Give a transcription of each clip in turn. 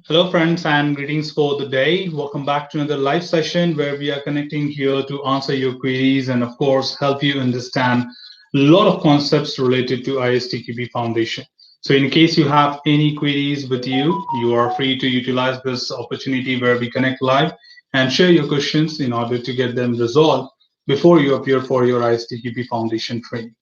Hello, friends, and greetings for the day. Welcome back to another live session where we are connecting here to answer your queries and, of course, help you understand a lot of concepts related to ISTQB Foundation. So, in case you have any queries with you, you are free to utilize this opportunity where we connect live and share your questions in order to get them resolved before you appear for your ISTQB Foundation training.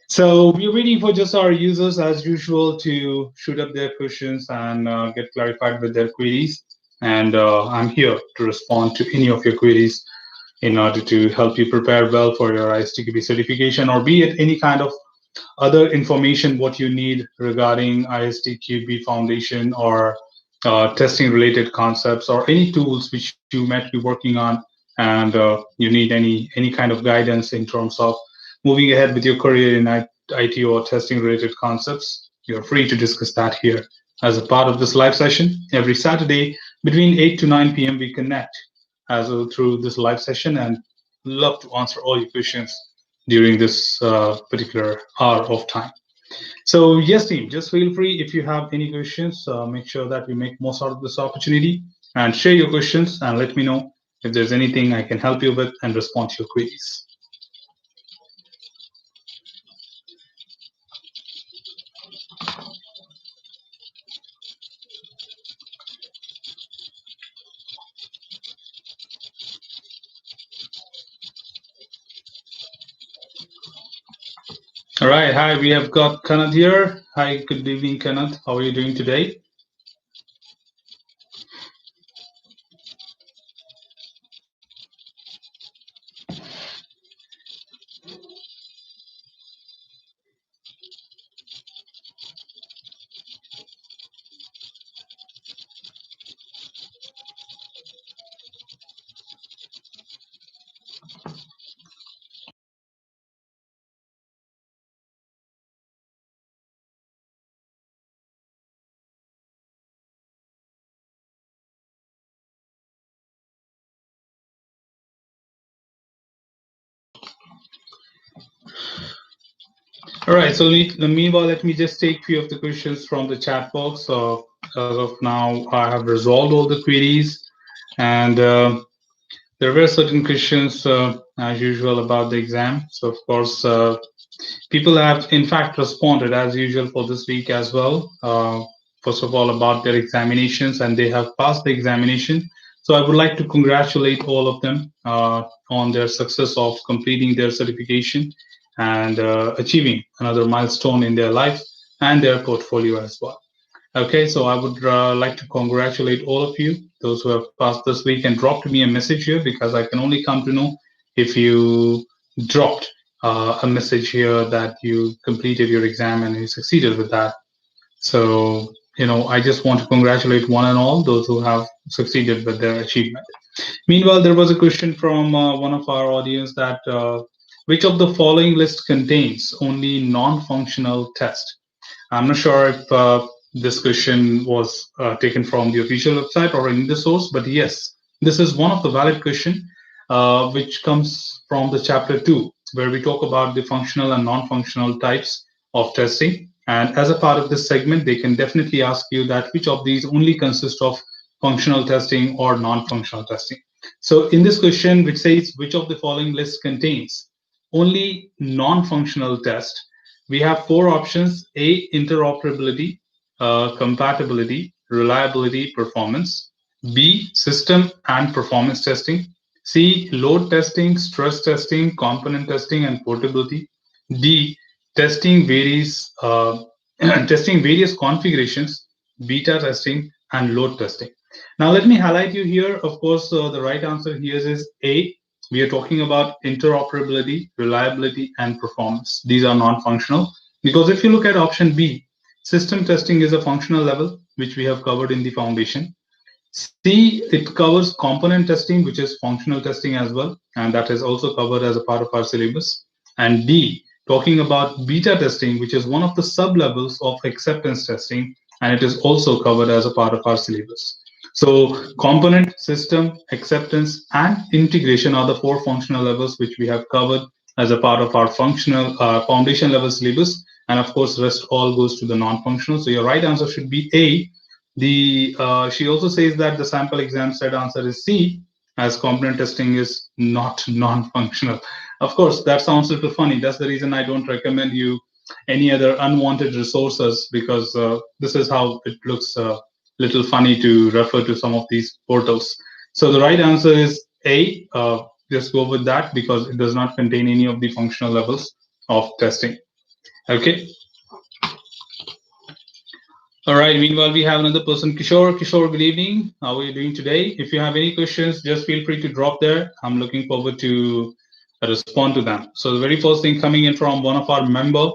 So we're waiting for just our users as usual to shoot up their questions and get clarified with their queries. And I'm here to respond to any of your queries in order to help you prepare well for your ISTQB certification, or be it any kind of other information what you need regarding ISTQB Foundation, or testing related concepts, or any tools which you might be working on, and you need any kind of guidance in terms of moving ahead with your career in IT or testing related concepts. You're free to discuss that here as a part of this live session. Every Saturday between 8 to 9 p.m. we connect as well through this live session, and love to answer all your questions during this particular hour of time. So yes, team, just feel free if you have any questions. Make sure that we make most out of this opportunity and share your questions and let me know if there's anything I can help you with and respond to your queries. All right, hi, we have got Kanad here. Hi, good evening, Kanad. How are you doing today? All right, so meanwhile, let me just take a few of the questions from the chat box. So as of now, I have resolved all the queries, and there were certain questions, as usual, about the exam. So of course, people have in fact responded as usual for this week as well. First of all, about their examinations, and they have passed the examination. So I would like to congratulate all of them on their success of completing their certification and achieving another milestone in their life and their portfolio as well. Okay, so I would like to congratulate all of you, those who have passed this week and dropped me a message here, because I can only come to know if you dropped a message here that you completed your exam and you succeeded with that. So, I just want to congratulate one and all those who have succeeded with their achievement. Meanwhile, there was a question from one of our audience that which of the following list contains only non-functional test? I'm not sure if this question was taken from the official website or in the source, but yes, this is one of the valid question which comes from the chapter 2, where we talk about the functional and non-functional types of testing. And as a part of this segment, they can definitely ask you that which of these only consist of functional testing or non-functional testing. So in this question, which says which of the following list contains only non-functional test, we have four options: A, interoperability, compatibility, reliability, performance; B, system and performance testing; C, load testing, stress testing, component testing, and portability; D, testing varies testing various configurations, beta testing, and load testing. Now let me highlight you here. Of course, the right answer here is A. We are talking about interoperability, reliability, and performance. These are non-functional, because if you look at option B, system testing is a functional level, which we have covered in the foundation. C, it covers component testing, which is functional testing as well, and that is also covered as a part of our syllabus. And D, talking about beta testing, which is one of the sub-levels of acceptance testing, and it is also covered as a part of our syllabus. So component, system, acceptance, and integration are the four functional levels which we have covered as a part of our functional foundation level syllabus. And of course, rest all goes to the non-functional. So your right answer should be A, She also says that the sample exam said answer is C, as component testing is not non-functional. Of course, that sounds a little funny. That's the reason I don't recommend you any other unwanted resources, because this is how it looks a little funny to refer to some of these portals. So the right answer is A. Just go with that because it does not contain any of the functional levels of testing. Okay. All right. Meanwhile, we have another person, Kishore. Kishore, good evening. How are you doing today? If you have any questions, just feel free to drop there. I'm looking forward to respond to them. So the very first thing coming in from one of our member,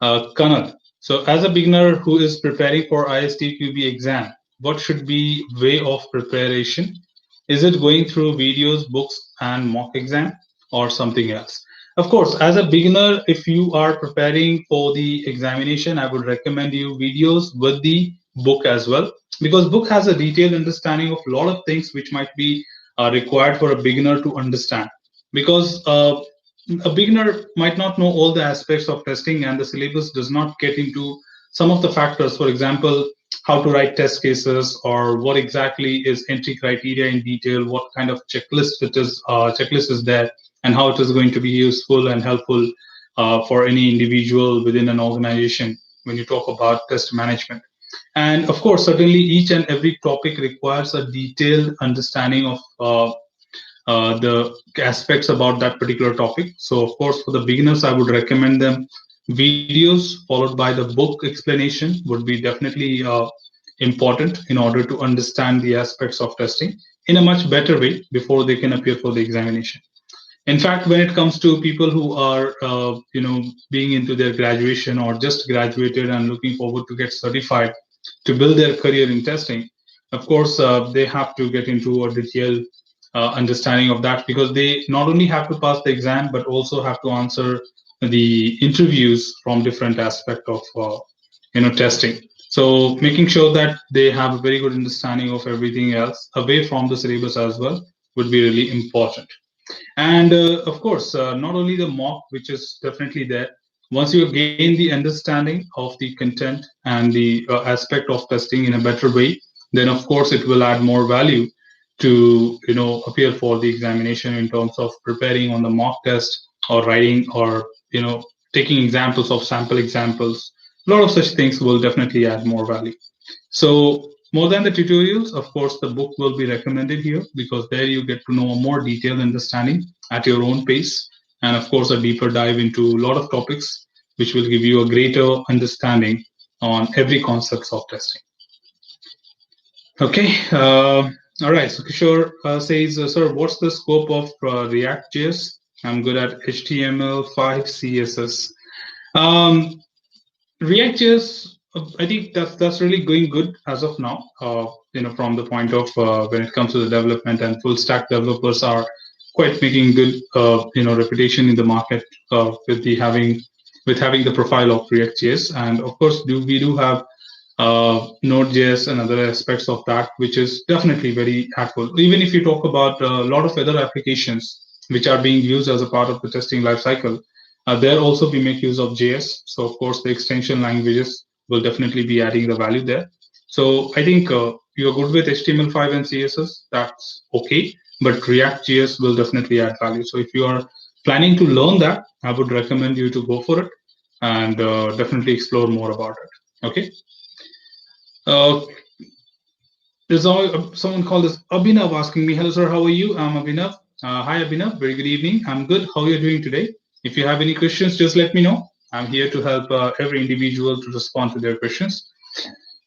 Kanad. So as a beginner who is preparing for ISTQB exam, what should be way of preparation? Is it going through videos, books, and mock exam, or something else? Of course, as a beginner, if you are preparing for the examination, I would recommend you videos with the book as well, because book has a detailed understanding of a lot of things which might be required for a beginner to understand. Because a beginner might not know all the aspects of testing, and the syllabus does not get into some of the factors. For example, how to write test cases, or what exactly is entry criteria in detail, what kind of checklist is there, and how it is going to be useful and helpful for any individual within an organization when you talk about test management. And of course, certainly each and every topic requires a detailed understanding of the aspects about that particular topic. So of course, for the beginners, I would recommend them videos followed by the book explanation would be definitely important in order to understand the aspects of testing in a much better way before they can appear for the examination. In fact, when it comes to people who are being into their graduation or just graduated and looking forward to get certified to build their career in testing, of course they have to get into a detailed understanding of that, because they not only have to pass the exam but also have to answer the interviews from different aspect of testing. So making sure that they have a very good understanding of everything else away from the syllabus as well would be really important. And of course, not only the mock, which is definitely there. Once you gain the understanding of the content and the aspect of testing in a better way, then of course it will add more value to appear for the examination in terms of preparing on the mock test, or writing, or taking examples of sample examples. A lot of such things will definitely add more value. So more than the tutorials, of course, the book will be recommended here, because there you get to know a more detailed understanding at your own pace. And of course, a deeper dive into a lot of topics, which will give you a greater understanding on every concepts of testing. Okay. All right. So Kishore says, sir, what's the scope of React.js? I'm good at HTML5 CSS. React.js, I think that's really going good as of now. From the point of when it comes to the development, and full stack developers are quite making good, reputation in the market with having the profile of React.js. And of course, we do have Node.js and other aspects of that, which is definitely very helpful. Even if you talk about a lot of other applications which are being used as a part of the testing lifecycle, there also we make use of JS. So of course, the extension languages will definitely be adding the value there. So I think you're good with HTML5 and CSS, that's okay. But React.js will definitely add value. So if you are planning to learn that, I would recommend you to go for it and definitely explore more about it. Okay. There's someone called as Abhinav asking me, hello sir, how are you? I'm Abhinav. Hi Abhinav, very good evening. I'm good. How are you doing today? If you have any questions, just let me know. I'm here to help every individual to respond to their questions.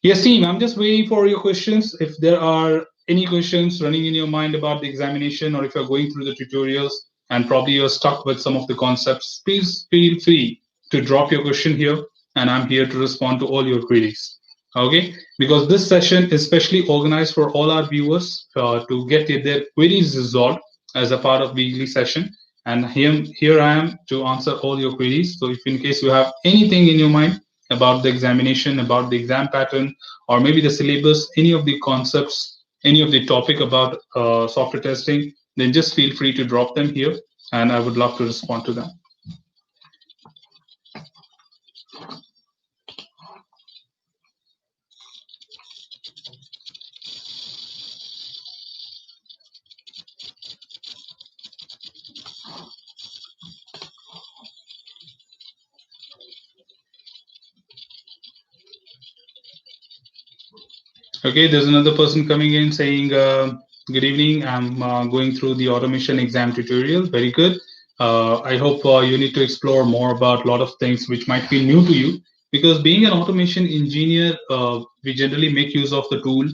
Yes, team, I'm just waiting for your questions. If there are any questions running in your mind about the examination, or if you're going through the tutorials and probably you're stuck with some of the concepts, please feel free to drop your question here, and I'm here to respond to all your queries. Okay, because this session is specially organized for all our viewers to get their queries resolved as a part of the weekly session. And here I am to answer all your queries. So if in case you have anything in your mind about the examination, about the exam pattern, or maybe the syllabus, any of the concepts, any of the topic about software testing, then just feel free to drop them here, and I would love to respond to them. Okay, there's another person coming in saying, good evening. I'm going through the automation exam tutorial. Very good. I hope you need to explore more about a lot of things which might be new to you. Because being an automation engineer, we generally make use of the tool,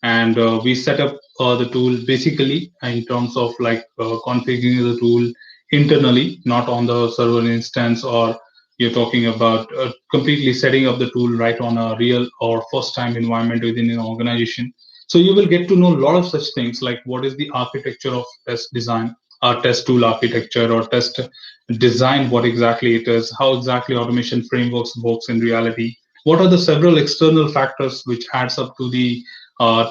and we set up the tool basically in terms of like configuring the tool internally, not on the server instance, or you're talking about completely setting up the tool right on a real or first time environment within an organization. So you will get to know a lot of such things like what is the architecture of test design, or test tool architecture, or test design, what exactly it is, how exactly automation frameworks works in reality, what are the several external factors which adds up to the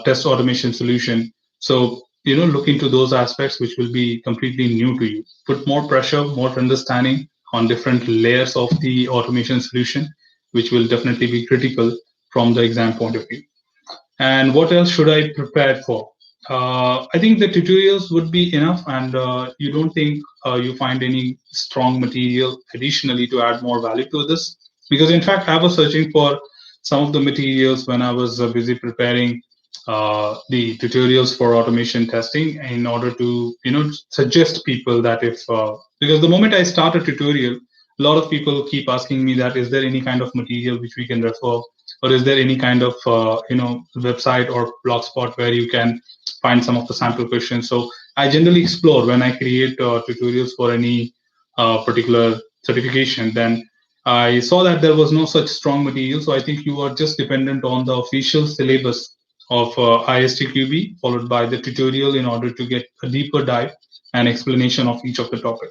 test automation solution. So look into those aspects which will be completely new to you. Put more pressure, more understanding on different layers of the automation solution, which will definitely be critical from the exam point of view. And what else should I prepare for? I think the tutorials would be enough, and you don't think you find any strong material additionally to add more value to this? Because in fact, I was searching for some of the materials when I was busy preparing the tutorials for automation testing in order to suggest people that if because the moment I start a tutorial, a lot of people keep asking me that is there any kind of material which we can refer, or is there any kind of website or blog spot where you can find some of the sample questions? So I generally explore when I create tutorials for any particular certification. Then I saw that there was no such strong material, so I think you are just dependent on the official syllabus of ISTQB followed by the tutorial in order to get a deeper dive and explanation of each of the topic.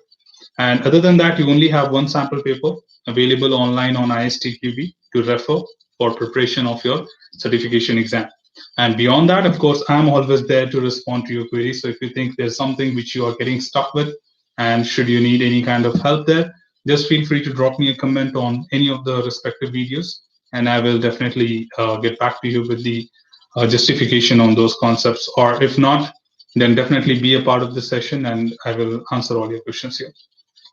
And other than that, you only have one sample paper available online on ISTQB to refer for preparation of your certification exam. And beyond that, of course, I'm always there to respond to your queries. So if you think there's something which you are getting stuck with, and should you need any kind of help there, just feel free to drop me a comment on any of the respective videos, and I will definitely get back to you with the justification on those concepts. Or if not, then definitely be a part of the session and I will answer all your questions here.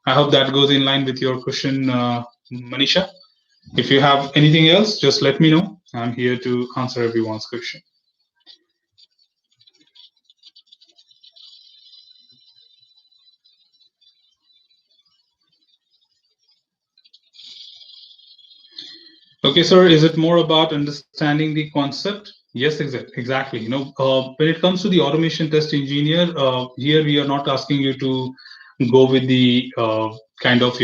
I hope that goes in line with your question, Manisha. If you have anything else, just let me know. I'm here to answer everyone's question. Okay, sir, is it more about understanding the concept? Yes, exactly. When it comes to the automation test engineer, here we are not asking you to go with the kind of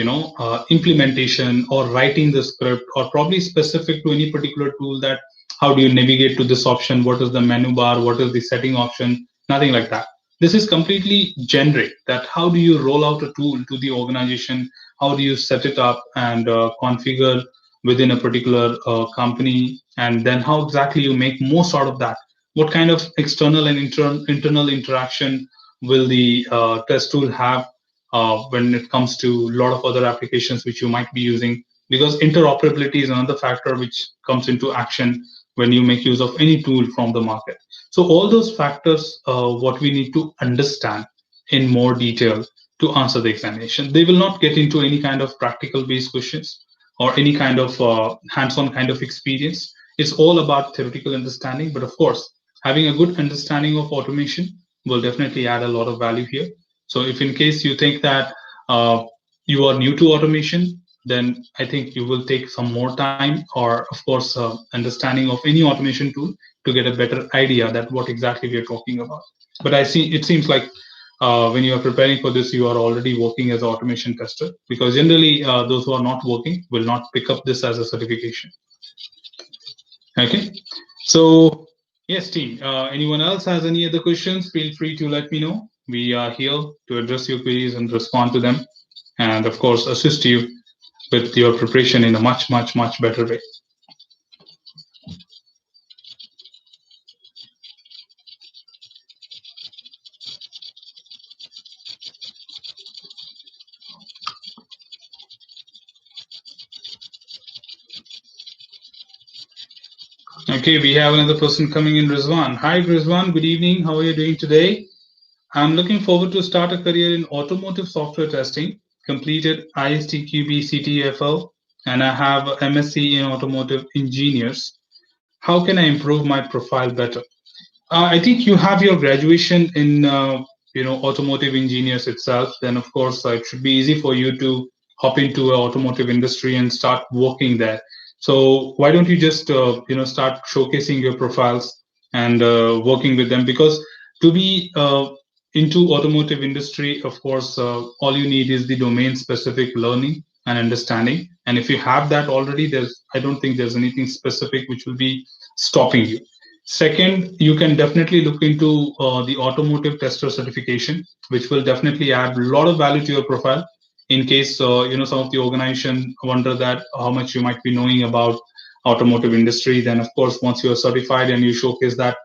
implementation or writing the script, or probably specific to any particular tool, that how do you navigate to this option, what is the menu bar, what is the setting option, nothing like that. This is completely generic, that how do you roll out a tool to the organization, how do you set it up and configure within a particular company, and then how exactly you make most out of that. What kind of external and internal interaction will the test tool have when it comes to a lot of other applications which you might be using? Because interoperability is another factor which comes into action when you make use of any tool from the market. So all those factors, what we need to understand in more detail to answer the examination. They will not get into any kind of practical based questions or any kind of hands-on kind of experience. It's all about theoretical understanding, but of course, having a good understanding of automation will definitely add a lot of value here. So if in case you think that you are new to automation, then I think you will take some more time, or of course, understanding of any automation tool to get a better idea that what exactly we are talking about. But I see it seems like when you are preparing for this, you are already working as an automation tester, because generally those who are not working will not pick up this as a certification. Okay, so yes, team. Anyone else has any other questions? Feel free to let me know. We are here to address your queries and respond to them, and of course assist you with your preparation in a much, much, much better way. Okay, we have another person coming in, Rizwan. Hi, Rizwan. Good evening. How are you doing today? I'm looking forward to start a career in automotive software testing, completed ISTQB CTFL, and I have MSc in automotive engineers. how can I improve my profile better? I think you have your graduation in automotive engineers itself. Then of course it should be easy for you to hop into an automotive industry and start working there. So why don't you just start showcasing your profiles and working with them? Because to be into automotive industry, of course, all you need is the domain specific learning and understanding. And if you have that already, I don't think there's anything specific which will be stopping you. Second, you can definitely look into the automotive tester certification, which will definitely add a lot of value to your profile. In case some of the organization wonder that how much you might be knowing about automotive industry, then of course once you are certified and you showcase that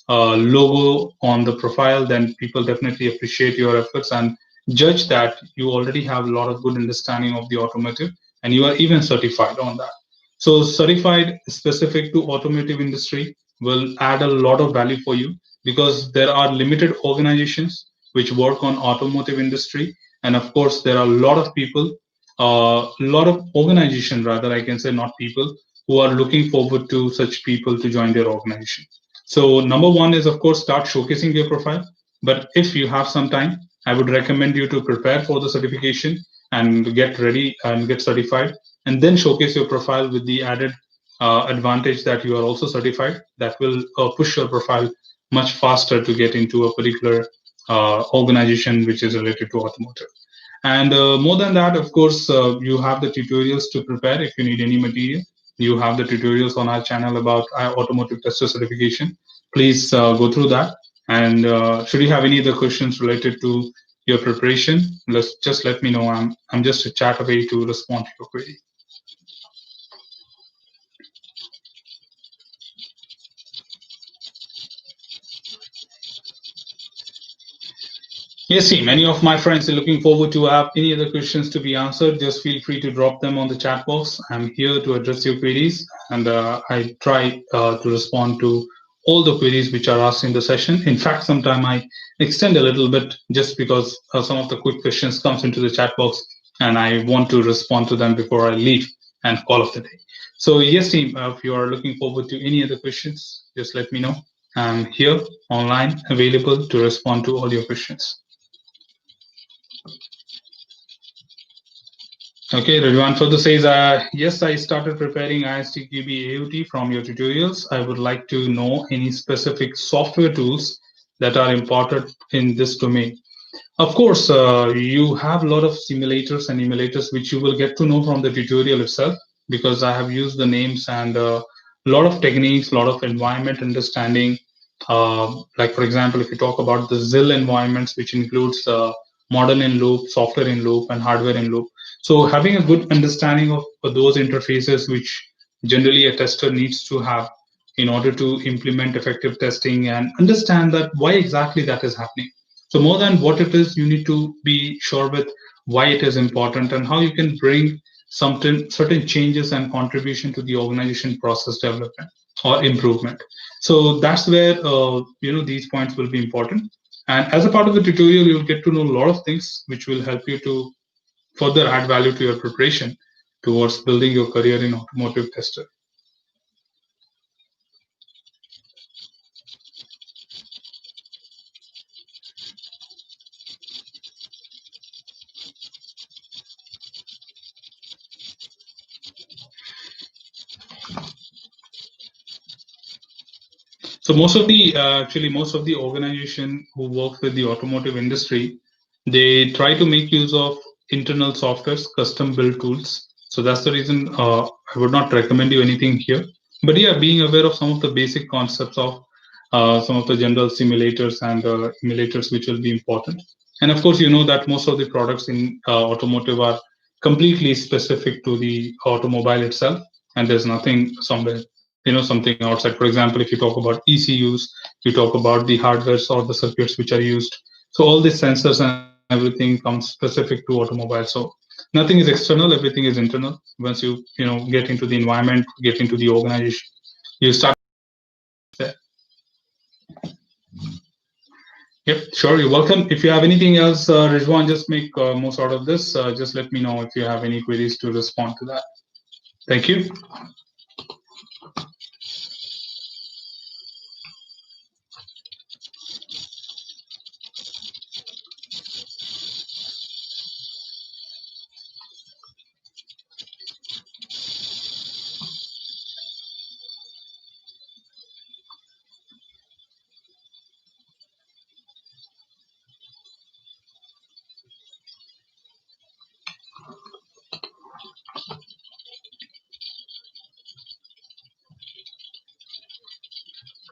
logo on the profile, then people definitely appreciate your efforts and judge that you already have a lot of good understanding of the automotive and you are even certified on that. So certified specific to automotive industry will add a lot of value for you because there are limited organizations which work on automotive industry, and of course there are a lot of people, a lot of organization rather, I can say, not people, who are looking forward to such people to join their organization. So number one is of course start showcasing your profile, but if you have some time, I would recommend you to prepare for the certification and get ready and get certified, and then showcase your profile with the added advantage that you are also certified. That will push your profile much faster to get into a particular organization which is related to automotive. And more than that, of course, you have the tutorials to prepare if you need any material. You have the tutorials on our channel about automotive tester certification. Please go through that. And should you have any other questions related to your preparation, just let me know. I'm just a chat away to respond to your query. Yes, see, many of my friends are looking forward to have any other questions to be answered. Just feel free to drop them on the chat box. I'm here to address your queries, and I try to respond to all the queries which are asked in the session. In fact, sometimes I extend a little bit just because some of the quick questions comes into the chat box, and I want to respond to them before I leave and call off the day. So yes, team, if you are looking forward to any other questions, just let me know. I'm here online, available to respond to all your questions. Okay, Rajwan further says, yes, I started preparing ISTQB AUT from your tutorials. I would like to know any specific software tools that are important in this domain. Of course, you have a lot of simulators and emulators which you will get to know from the tutorial itself, because I have used the names and a lot of techniques, a lot of environment understanding. Like for example, if you talk about the ZIL environments, which includes model in loop, software in loop, and hardware in loop. So having a good understanding of those interfaces, which generally a tester needs to have in order to implement effective testing and understand that why exactly that is happening. So more than what it is, you need to be sure with why it is important and how you can bring certain changes and contribution to the organization process development or improvement. So that's where these points will be important. And as a part of the tutorial, you'll get to know a lot of things which will help you to further add value to your preparation towards building your career in automotive tester. So most of the organization who work with the automotive industry, they try to make use of internal softwares, custom built tools. So that's the reason I would not recommend you anything here. But yeah, being aware of some of the basic concepts of some of the general simulators and emulators, which will be important. And of course, you know that most of the products in automotive are completely specific to the automobile itself, and there's nothing somewhere, something outside. For example, if you talk about ECUs, you talk about the hardwares or the circuits which are used. So all these sensors and everything comes specific to automobile. So nothing is external, everything is internal. Once you get into the environment, get into the organization, you start there. Yep, sure, you're welcome. If you have anything else, Rizwan, just make most out of this. Just let me know if you have any queries to respond to that. Thank you.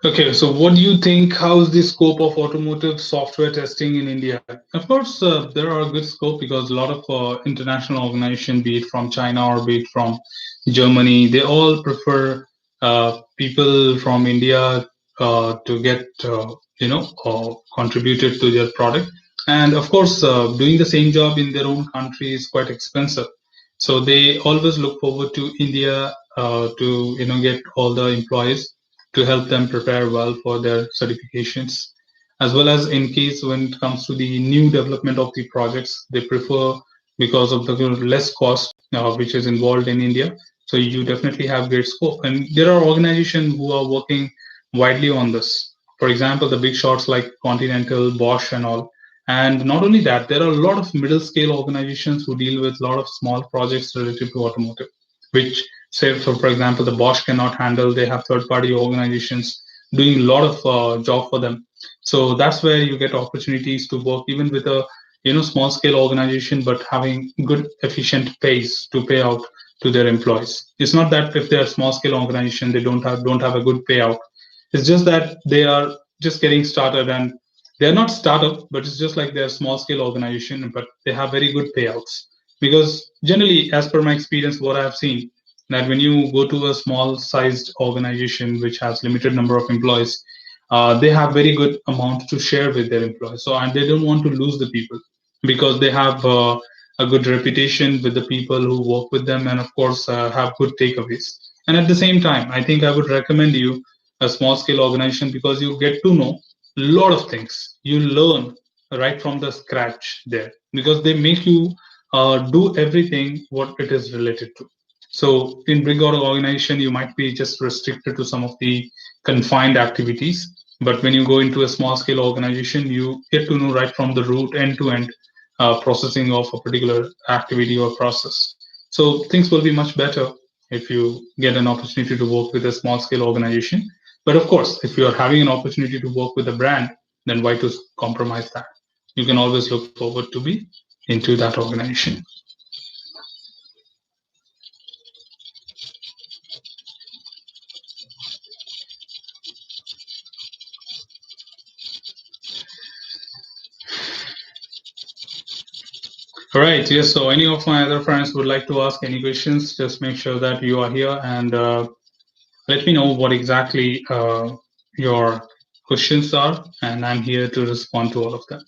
Okay, so what do you think? How is the scope of automotive software testing in India? Of course, there are a good scope because a lot of international organizations, be it from China or be it from Germany, they all prefer people from India to get contributed to their product. And of course, doing the same job in their own country is quite expensive. So they always look forward to India to get all the employees to help them prepare well for their certifications, as well as in case when it comes to the new development of the projects, they prefer because of the less cost which is involved in India. So you definitely have great scope, and there are organizations who are working widely on this. For example, the big shots like Continental, Bosch, and all. And not only that, there are a lot of middle scale organizations who deal with a lot of small projects related to automotive, which say for example the Bosch cannot handle. They have third party organizations doing a lot of job for them. So that's where you get opportunities to work even with a small scale organization, but having good efficient pays to pay out to their employees. It's not that if they're a small scale organization they don't have a good payout. It's just that they are just getting started, and they're not startup, but it's just like they're a small scale organization, but they have very good payouts. Because generally, as per my experience, what I've seen, that when you go to a small sized organization which has limited number of employees, they have very good amount to share with their employees. So and they don't want to lose the people because they have a good reputation with the people who work with them, and of course have good takeaways. And at the same time, I think I would recommend you a small scale organization because you get to know a lot of things. You learn right from the scratch there because they make you do everything what it is related to. So in big organization, you might be just restricted to some of the confined activities. But when you go into a small scale organization, you get to know right from the root end to end processing of a particular activity or process. So things will be much better if you get an opportunity to work with a small scale organization. But of course, if you are having an opportunity to work with a brand, then why to compromise that? You can always look forward to be into that organization. All right. Yes. So, any of my other friends would like to ask any questions, just make sure that you are here and let me know what exactly your questions are, and I'm here to respond to all of them.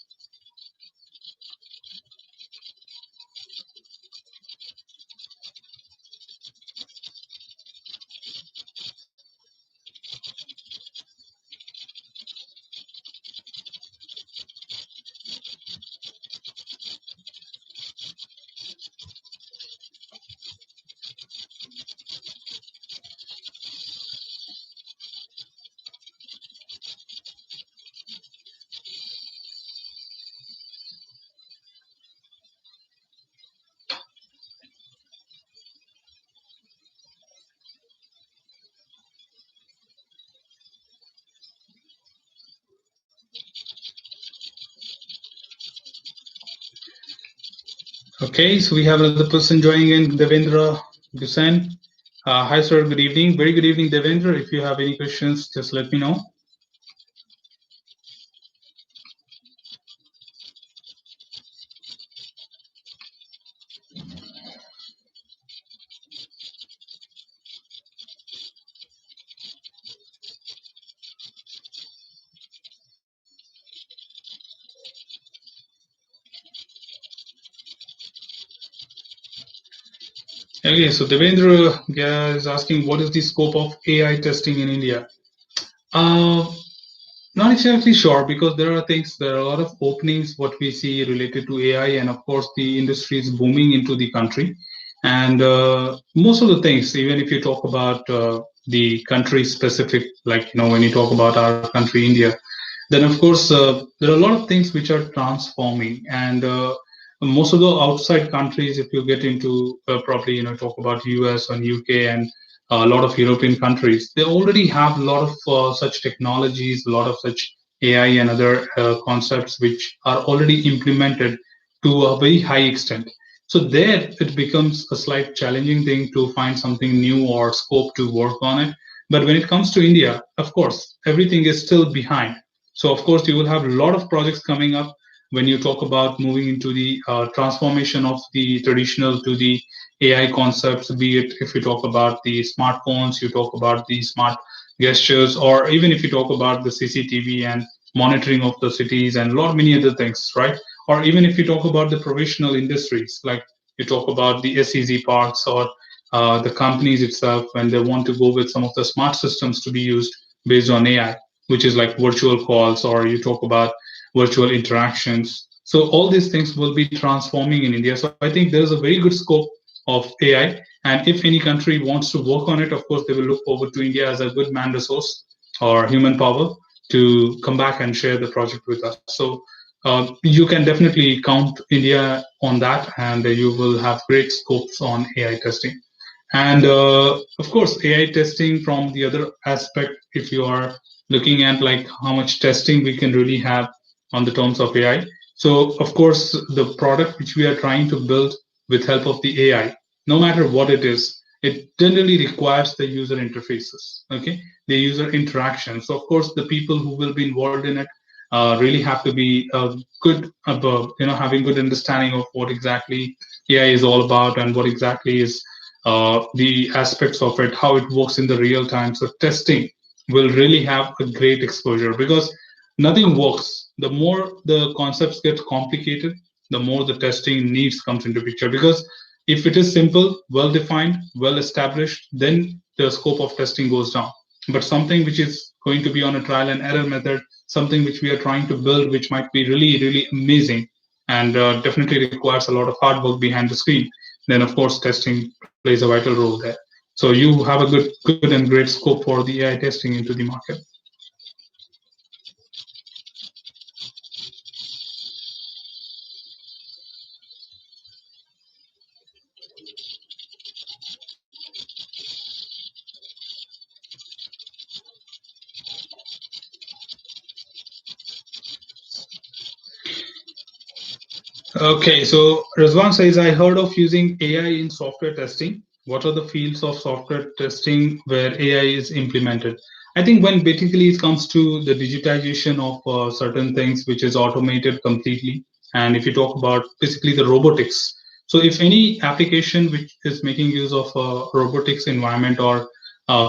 Okay. So, we have another person joining in, Devendra Gusen. Hi, sir. Good evening. Very good evening, Devendra. If you have any questions, just let me know. Okay, so Devendra is asking, what is the scope of AI testing in India? Uh, Not exactly sure because there are a lot of openings what we see related to AI, and of course the industry is booming into the country. And most of the things, even if you talk about the country specific, like when you talk about our country, India, then of course there are a lot of things which are transforming, and most of the outside countries, if you get into probably talk about US and UK and a lot of European countries, they already have a lot of such technologies, a lot of such AI and other concepts which are already implemented to a very high extent. So there it becomes a slight challenging thing to find something new or scope to work on it. But when it comes to India, of course, everything is still behind. So of course, you will have a lot of projects coming up when you talk about moving into the transformation of the traditional to the AI concepts, be it if you talk about the smartphones, you talk about the smart gestures, or even if you talk about the CCTV and monitoring of the cities and a lot many other things, right? Or even if you talk about the professional industries, like you talk about the SEZ parks or the companies itself when they want to go with some of the smart systems to be used based on AI, which is like virtual calls, or you talk about virtual interactions. So all these things will be transforming in India. So I think there's a very good scope of AI. And if any country wants to work on it, of course, they will look forward to India as a good man resource or human power to come back and share the project with us. So you can definitely count India on that, and you will have great scopes on AI testing. And of course, AI testing from the other aspect, if you are looking at like how much testing we can really have on the terms of AI. So of course, the product which we are trying to build with help of the AI, no matter what it is, it generally requires the user interfaces, okay, the user interaction. So of course, the people who will be involved in it really have to be good about, having good understanding of what exactly AI is all about and what exactly is the aspects of it, how it works in the real time. So testing will really have a great exposure because nothing works. The more the concepts get complicated, the more the testing needs comes into picture. Because if it is simple, well defined, well established, then the scope of testing goes down. But something which is going to be on a trial and error method, something which we are trying to build, which might be really, really amazing and definitely requires a lot of hard work behind the screen, then of course testing plays a vital role there. So you have a good and great scope for the AI testing into the market. Okay, so Rizwan says, I heard of using AI in software testing. What are the fields of software testing where AI is implemented? I think when basically it comes to the digitization of certain things, which is automated completely, and if you talk about basically the robotics, so if any application which is making use of robotics environment or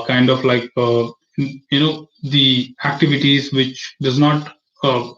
kind of like the activities which does not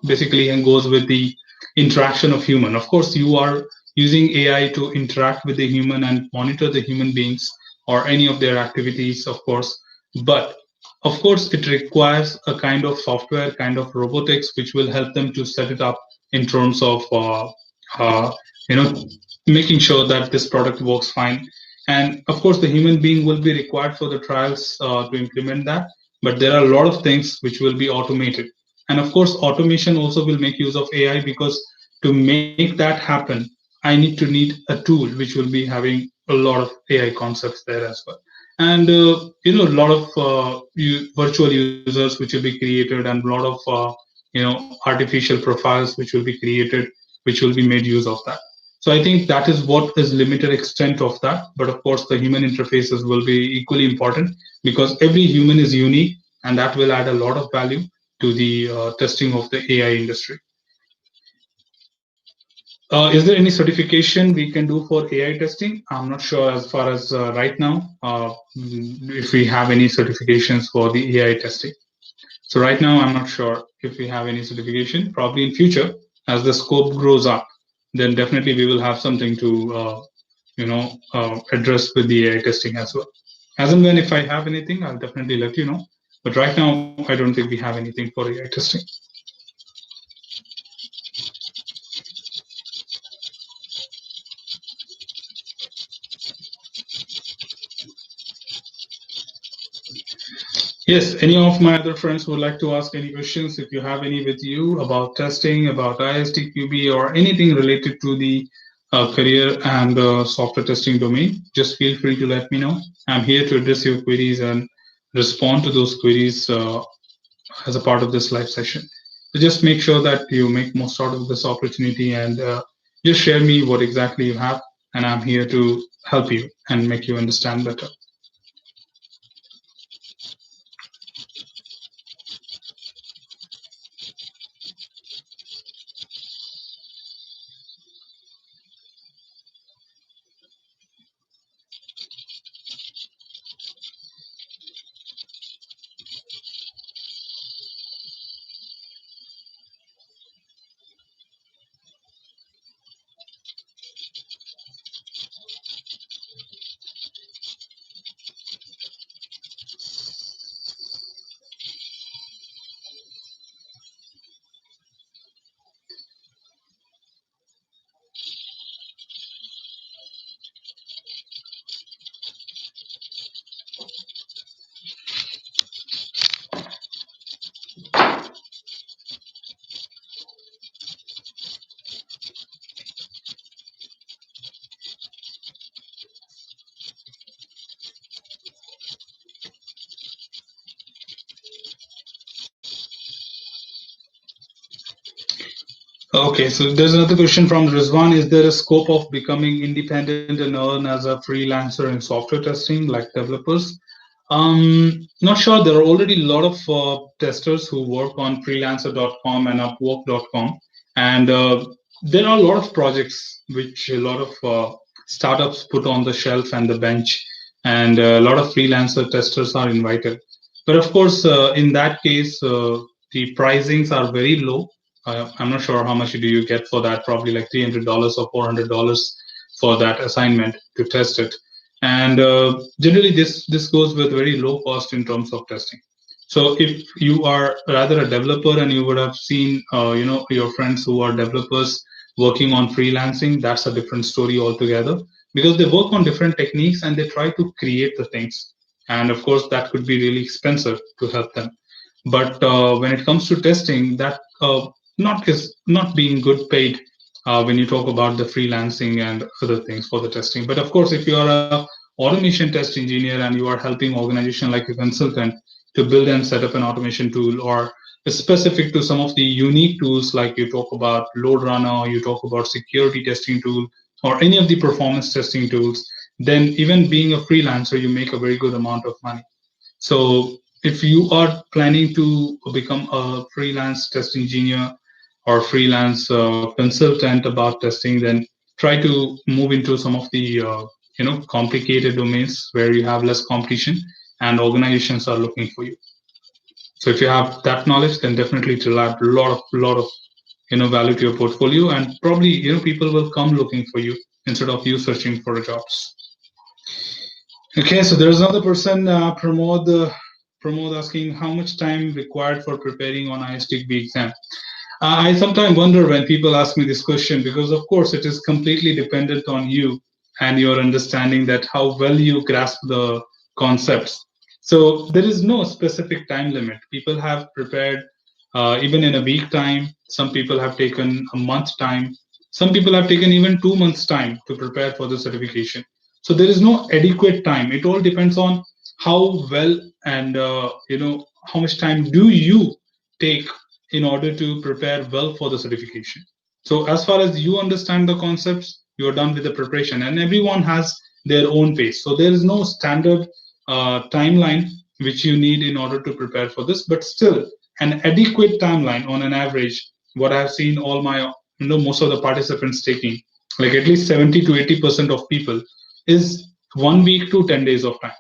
basically and goes with the interaction of human. Of course, you are using AI to interact with the human and monitor the human beings or any of their activities, of course. But of course, it requires a kind of software, kind of robotics, which will help them to set it up in terms of, uh, you know, making sure that this product works fine. And of course, the human being will be required for the trials to implement that. But there are a lot of things which will be automated, and of course, automation also will make use of AI because to make that happen, I need a tool which will be having a lot of AI concepts there as well. And a lot of virtual users which will be created, and a lot of artificial profiles which will be created, which will be made use of that. So I think that is what is limited extent of that. But of course, the human interfaces will be equally important because every human is unique, and that will add a lot of value to the testing of the AI industry. Is there any certification we can do for AI testing? I'm not sure as far as right now if we have any certifications for the AI testing. So right now, I'm not sure if we have any certification. Probably in future, as the scope grows up, then definitely we will have something to address with the AI testing as well. As and when if I have anything, I'll definitely let you know. But right now, I don't think we have anything for AI testing. Yes, any of my other friends would like to ask any questions, if you have any with you about testing, about ISTQB, or anything related to the career and software testing domain, just feel free to let me know. I'm here to address your queries and respond to those queries as a part of this live session. So just make sure that you make most out of this opportunity and just share me what exactly you have, and I'm here to help you and make you understand better. Okay, so there's another question from Rizwan. Is there a scope of becoming independent and earn as a freelancer in software testing like developers? Not sure. There are already a lot of testers who work on freelancer.com and upwork.com. And there are a lot of projects which a lot of startups put on the shelf and the bench, and a lot of freelancer testers are invited. But of course, in that case, the pricings are very low. I'm not sure how much do you get for that. Probably like $300 or $400 for that assignment to test it. And generally, this goes with very low cost in terms of testing. So if you are rather a developer and you would have seen, your friends who are developers working on freelancing, that's a different story altogether, because they work on different techniques and they try to create the things. And of course, that could be really expensive to help them. But when it comes to testing, that not is not being good paid when you talk about the freelancing and other things for the testing. But of course, if you are a automation test engineer and you are helping organization like a consultant to build and set up an automation tool, or specific to some of the unique tools like you talk about load runner, you talk about security testing tool, or any of the performance testing tools, then even being a freelancer, you make a very good amount of money. So if you are planning to become a freelance test engineer or freelance consultant about testing, then try to move into some of the complicated domains where you have less competition and organizations are looking for you. So if you have that knowledge, then definitely it will add a lot of value to your portfolio, and probably people will come looking for you instead of you searching for jobs. Okay, so there's another person, Pramod asking how much time required for preparing on ISTQB exam. I sometimes wonder when people ask me this question, because of course it is completely dependent on you and your understanding that how well you grasp the concepts. So there is no specific time limit. People have prepared even in a week time. Some people have taken a month time. Some people have taken even 2 months time to prepare for the certification. So there is no adequate time. It all depends on how well and how much time do you take in order to prepare well for the certification. So as far as you understand the concepts, you are done with the preparation, and everyone has their own pace. So there is no standard timeline which you need in order to prepare for this, but still an adequate timeline on an average. What I've seen all my most of the participants taking, like at least 70 to 80% of people, is 1 week to 10 days of time.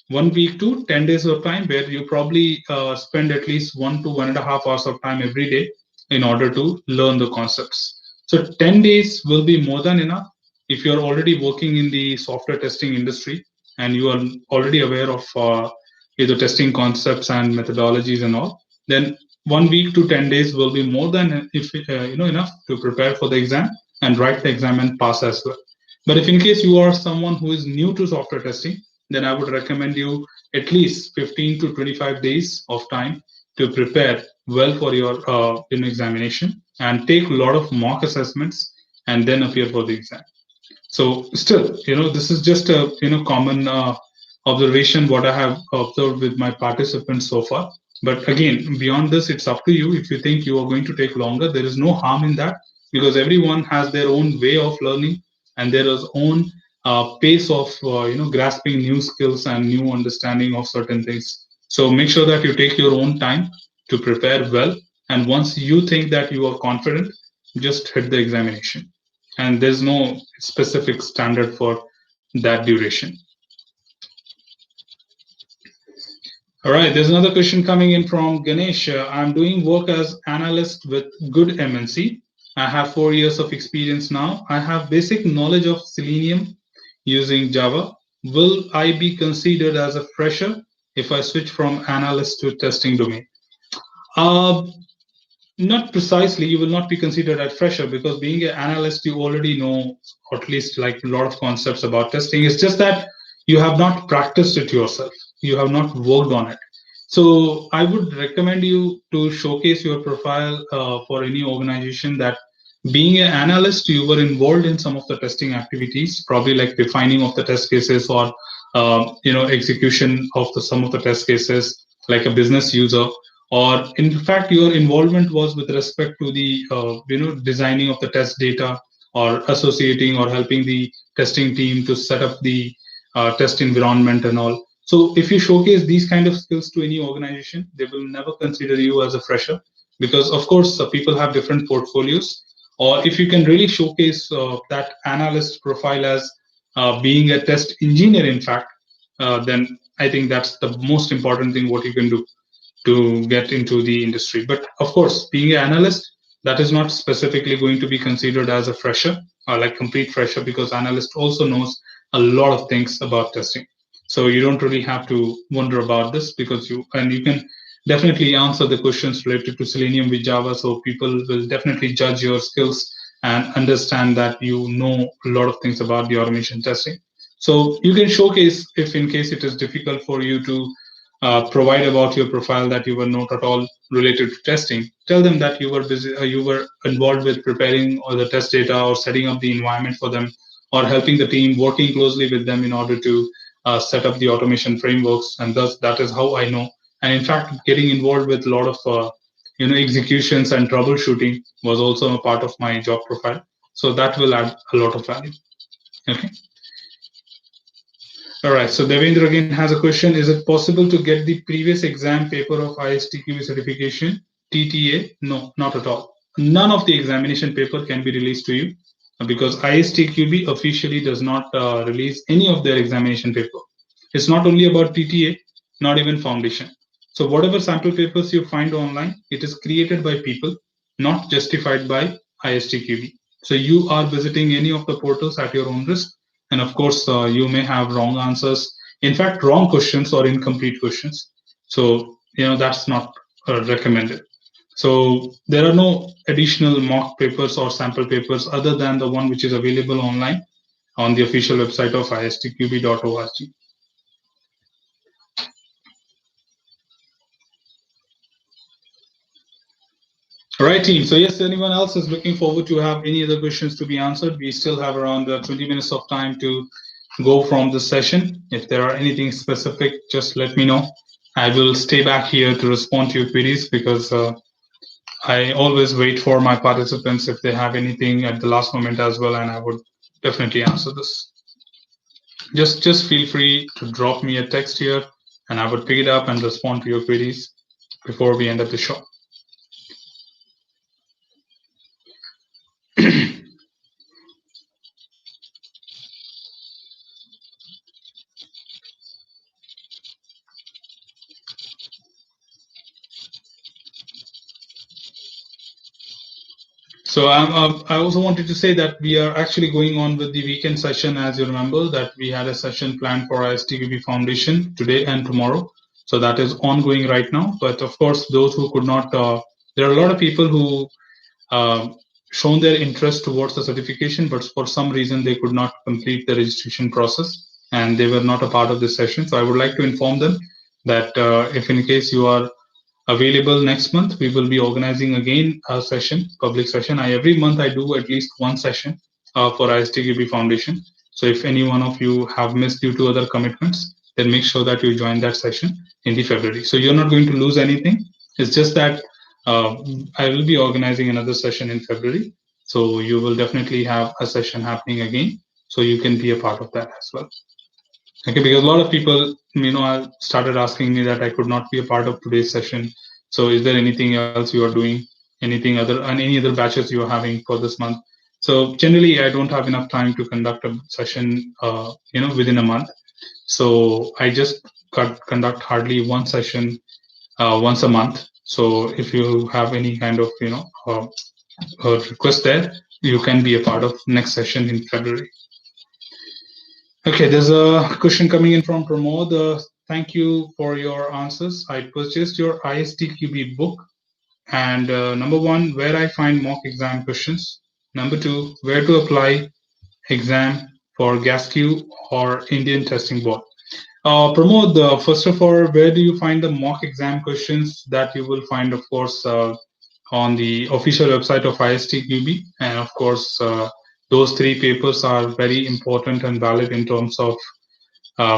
1 week to 10 days of time where you probably spend at least 1 to 1.5 hours of time every day in order to learn the concepts. So 10 days will be more than enough if you're already working in the software testing industry and you are already aware of either testing concepts and methodologies and all. Then 1 week to 10 days will be more than if enough to prepare for the exam and write the exam and pass as well. But if in case you are someone who is new to software testing, then I would recommend you at least 15 to 25 days of time to prepare well for your examination and take a lot of mock assessments and then appear for the exam. So still, this is just a common observation what I have observed with my participants so far. But again, beyond this, it's up to you. If you think you are going to take longer, there is no harm in that, because everyone has their own way of learning and there is own pace of grasping new skills and new understanding of certain things. So make sure that you take your own time to prepare well, and once you think that you are confident, just hit the examination. And there's no specific standard for that duration. All right, there's another question coming in from Ganesh. I'm doing work as analyst with good MNC. I have 4 years of experience now. I have basic knowledge of Selenium using Java. Will I be considered as a fresher if I switch from analyst to testing domain? Uh, Not precisely. You will not be considered as fresher, because being an analyst, you already know, or at least like a lot of concepts about testing. It's just that you have not practiced it yourself. You have not worked on it. So I would recommend you to showcase your profile for any organization that being an analyst, you were involved in some of the testing activities, probably like defining of the test cases, or execution of some of the test cases like a business user, or in fact your involvement was with respect to the designing of the test data, or associating or helping the testing team to set up the test environment and all. So if you showcase these kind of skills to any organization, they will never consider you as a fresher, because of course people have different portfolios. Or if you can really showcase that analyst profile as being a test engineer in fact, then I think that's the most important thing what you can do to get into the industry. But of course, being an analyst, that is not specifically going to be considered as a fresher or like complete fresher, because analyst also knows a lot of things about testing. So you don't really have to wonder about this, because you can definitely answer the questions related to Selenium with Java. So people will definitely judge your skills and understand that you know a lot of things about the automation testing. So you can showcase, if in case it is difficult for you to provide about your profile that you were not at all related to testing. Tell them that you were busy, you were involved with preparing all the test data, or setting up the environment for them, or helping the team, working closely with them in order to set up the automation frameworks. And thus, that is how I know. And in fact, getting involved with a lot of executions and troubleshooting was also a part of my job profile. So that will add a lot of value. Okay. All right, so Devendra again has a question. Is it possible to get the previous exam paper of ISTQB certification, TTA? No, not at all. None of the examination paper can be released to you, because ISTQB officially does not release any of their examination paper. It's not only about TTA, not even foundation. So whatever sample papers you find online, it is created by people, not justified by ISTQB. So you are visiting any of the portals at your own risk, and of course you may have wrong answers, in fact wrong questions or incomplete questions. So that's not recommended. So there are no additional mock papers or sample papers other than the one which is available online on the official website of istqb.org. All right, team. So yes, anyone else is looking forward to have any other questions to be answered? We still have around 20 minutes of time to go from this session. If there are anything specific, just let me know. I will stay back here to respond to your queries, because I always wait for my participants if they have anything at the last moment as well, and I would definitely answer this. Just feel free to drop me a text here, and I would pick it up and respond to your queries before we end up the show. So I also wanted to say that we are actually going on with the weekend session. As you remember, that we had a session planned for ISTQB Foundation today and tomorrow. So that is ongoing right now. But of course, those who could not, there are a lot of people who shown their interest towards the certification, but for some reason they could not complete the registration process and they were not a part of this session. So I would like to inform them that if in case you are available next month, we will be organizing again a session, public session. Every month I do at least one session for ISTQB Foundation. So if any one of you have missed due to other commitments, then make sure that you join that session in the February. So you're not going to lose anything. It's just that I will be organizing another session in February. So you will definitely have a session happening again. So you can be a part of that as well. Okay, because a lot of people, started asking me that I could not be a part of today's session. So is there anything else you are doing, anything other, and any other batches you are having for this month? So generally, I don't have enough time to conduct a session, within a month. So I just conduct hardly one session once a month. So if you have any kind of, request there, you can be a part of next session in February. Okay, there's a question coming in from Pramod. Thank you for your answers. I purchased your ISTQB book. And number one, where I find mock exam questions. Number two, where to apply exam for GASQ or Indian Testing Board. Pramod, first of all, where do you find the mock exam questions? That you will find, of course, on the official website of ISTQB. And of course, those three papers are very important and valid in terms of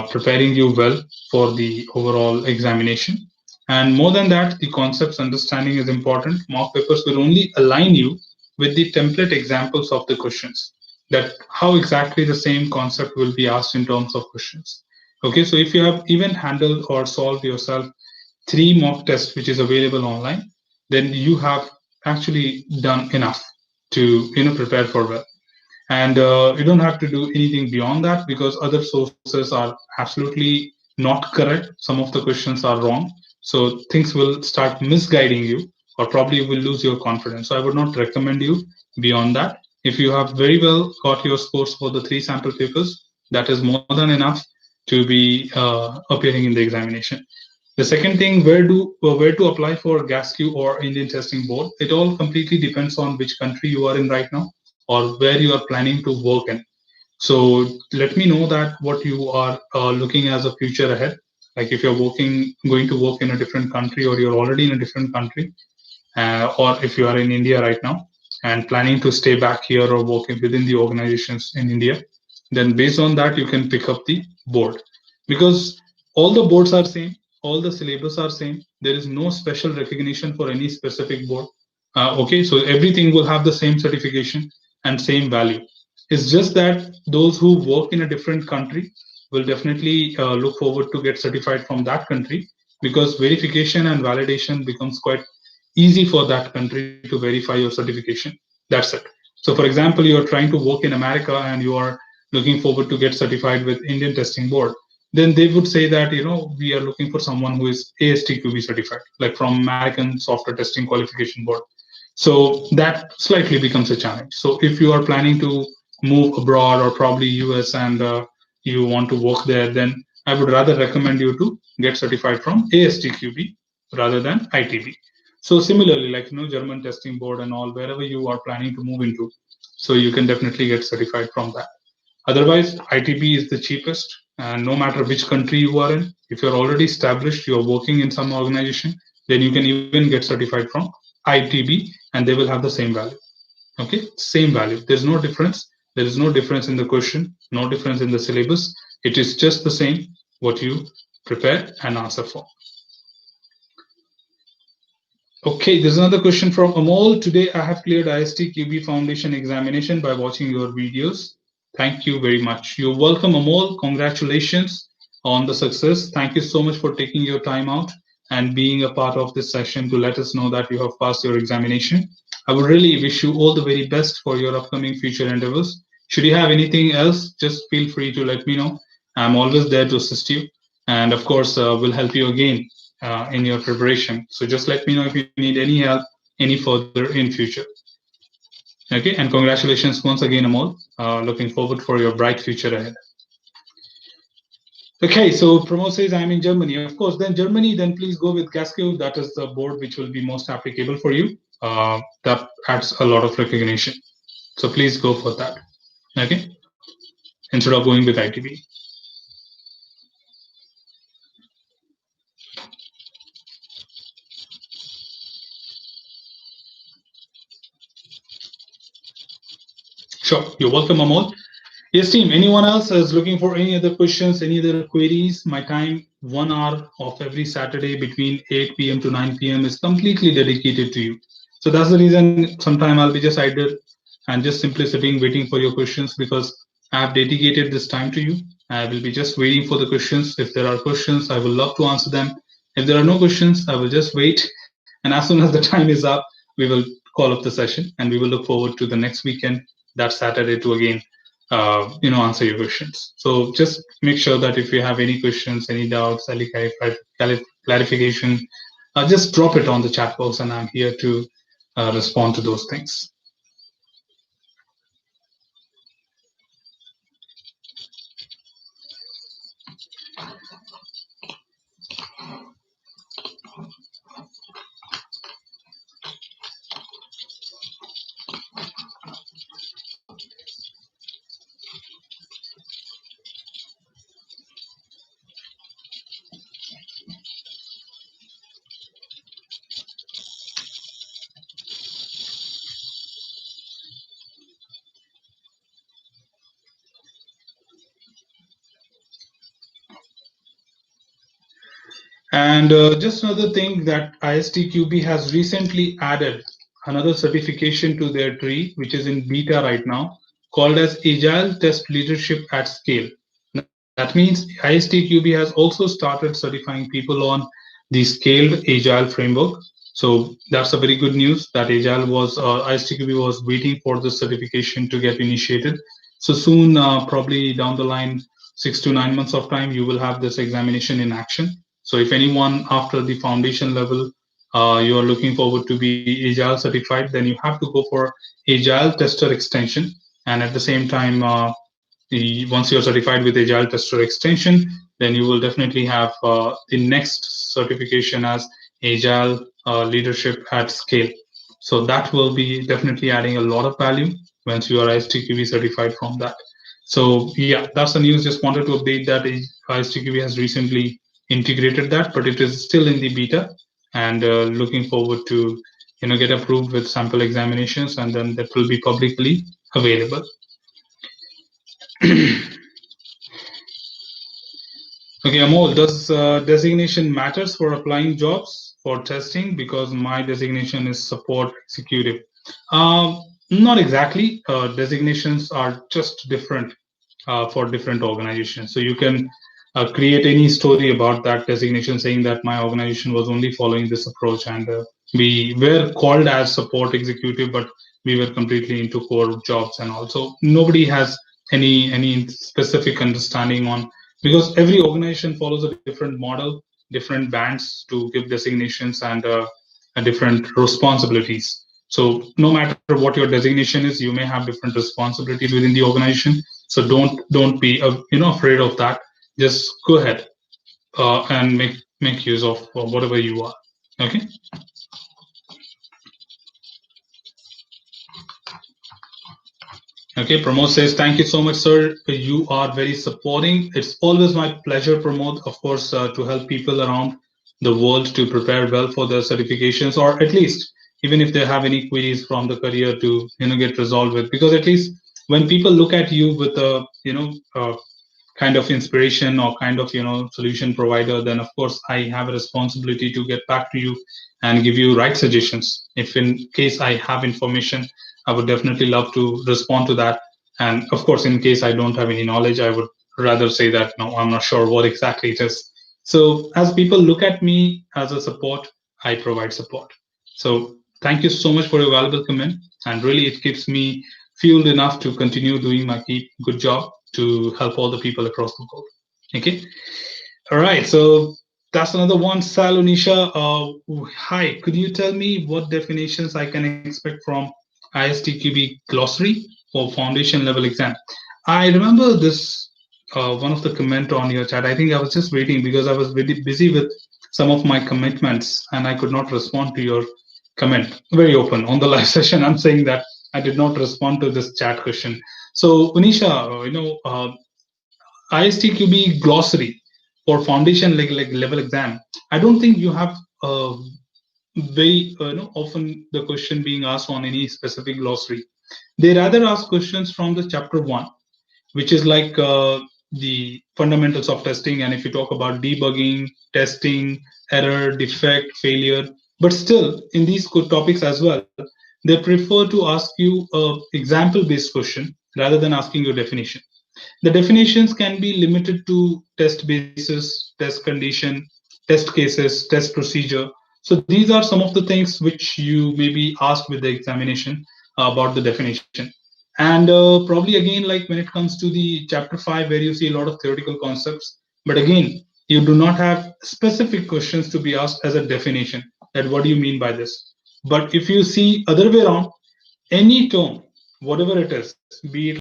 preparing you well for the overall examination. And more than that, the concepts understanding is important. Mock papers will only align you with the template examples of the questions, that how exactly the same concept will be asked in terms of questions. Okay, so if you have even handled or solved yourself 3 mock tests, which is available online, then you have actually done enough to prepare for well. And you don't have to do anything beyond that, because other sources are absolutely not correct. Some of the questions are wrong, so things will start misguiding you, or probably you will lose your confidence. So I would not recommend you beyond that. If you have very well got your scores for the 3 sample papers, that is more than enough to be appearing in the examination. The second thing, where to apply for GASQ or Indian Testing Board, it all completely depends on which country you are in right now, or where you are planning to work in. So let me know that what you are looking as a future ahead. Like if you're going to work in a different country, or you're already in a different country, or if you are in India right now and planning to stay back here or working within the organizations in India, then based on that, you can pick up the board, because all the boards are same, all the syllabus are same. There is no special recognition for any specific board. Okay, so everything will have the same certification and same value. It's just that those who work in a different country will definitely look forward to get certified from that country, because verification and validation becomes quite easy for that country to verify your certification. That's it. So for example, you're trying to work in America and you are looking forward to get certified with Indian Testing Board, then they would say that we are looking for someone who is ISTQB certified, like from American Software Testing Qualification Board. So that slightly becomes a challenge. So if you are planning to move abroad, or probably US, and you want to work there, then I would rather recommend you to get certified from ASTQB rather than ITB. So similarly, like German testing board and all, wherever you are planning to move into, so you can definitely get certified from that. Otherwise, ITB is the cheapest, and no matter which country you are in, if you're already established, you're working in some organization, then you can even get certified from ITB, and they will have the same value. Okay, same value. There's no difference. There is no difference in the question, no difference in the syllabus. It is just the same what you prepare and answer for. Okay, there's another question from Amol. Today I have cleared ISTQB Foundation examination by watching your videos. Thank you very much. You're welcome, Amol. Congratulations on the success. Thank you so much for taking your time out and being a part of this session to let us know that you have passed your examination. I would really wish you all the very best for your upcoming future endeavors. Should you have anything else, just feel free to let me know. I'm always there to assist you. And of course, we'll help you again in your preparation. So just let me know if you need any help any further in future. Okay, and congratulations once again, Amol. Looking forward for your bright future ahead. Okay, so Pramod says I'm in Germany. Of course, then Germany, then please go with Gasco. That is the board which will be most applicable for you. That adds a lot of recognition. So please go for that. Okay, instead of going with ITB. Sure, you're welcome, Amol. Yes, team. Anyone else is looking for any other questions, any other queries? My time, 1 hour of every Saturday between 8 p.m. to 9 p.m. is completely dedicated to you. So that's the reason sometime I'll be just idle and just simply sitting waiting for your questions, because I have dedicated this time to you. I will be just waiting for the questions. If there are questions, I will love to answer them. If there are no questions, I will just wait. And as soon as the time is up, we will call up the session and we will look forward to the next weekend, that Saturday, to again answer your questions. So just make sure that if you have any questions, any doubts, any clarification, just drop it on the chat box, and I'm here to respond to those things. And just another thing that ISTQB has recently added another certification to their tree, which is in beta right now, called as Agile Test Leadership at Scale. That means ISTQB has also started certifying people on the scaled Agile framework. So that's a very good news that ISTQB was waiting for the certification to get initiated. So soon, probably down the line, 6 to 9 months of time, you will have this examination in action. So if anyone after the foundation level, you are looking forward to be Agile certified, then you have to go for Agile tester extension. And at the same time, once you're certified with Agile tester extension, then you will definitely have the next certification as Agile leadership at scale. So that will be definitely adding a lot of value once you are ISTQB certified from that. So yeah, that's the news. Just wanted to update that ISTQB has recently integrated that, but it is still in the beta, and looking forward to get approved with sample examinations, and then that will be publicly available. Okay, Amol, does designation matters for applying jobs for testing? Because my designation is support executive. Not exactly. Designations are just different for different organizations. So you can create any story about that designation, saying that my organization was only following this approach, and we were called as support executive, but we were completely into core jobs and all. So nobody has any specific understanding on, because every organization follows a different model, different bands to give designations, and different responsibilities. So no matter what your designation is, you may have different responsibilities within the organization. So don't be afraid of that. Just go ahead and make use of whatever you are. Okay. Okay, Pramod says, thank you so much, sir. You are very supporting. It's always my pleasure, Pramod, of course, to help people around the world to prepare well for their certifications, or at least even if they have any queries from the career to get resolved with. Because at least when people look at you with a kind of inspiration or kind of solution provider, then of course I have a responsibility to get back to you and give you right suggestions. If in case I have information, I would definitely love to respond to that. And of course, in case I don't have any knowledge, I would rather say that no, I'm not sure what exactly it is. So as people look at me as a support, I provide support. So thank you so much for your valuable comment, and really it keeps me fueled enough to continue doing my good job to help all the people across the world. Okay. All right. So that's another one. Salonisha, hi. Could you tell me what definitions I can expect from ISTQB glossary for foundation level exam? I remember this one of the comment on your chat. I think I was just waiting because I was very busy with some of my commitments and I could not respond to your comment. Very open on the live session. I'm saying that I did not respond to this chat question. So, Unisha, ISTQB glossary for foundation level exam. I don't think you have very often the question being asked on any specific glossary. They rather ask questions from the chapter 1, which is like the fundamentals of testing. And if you talk about debugging, testing, error, defect, failure, but still in these topics as well, they prefer to ask you a example based question rather than asking you a definition. The definitions can be limited to test basis, test condition, test cases, test procedure. So these are some of the things which you may be asked with the examination about the definition. And probably again, like when it comes to the chapter 5, where you see a lot of theoretical concepts, but again, you do not have specific questions to be asked as a definition that what do you mean by this. But if you see other way around, any term, whatever it is, be it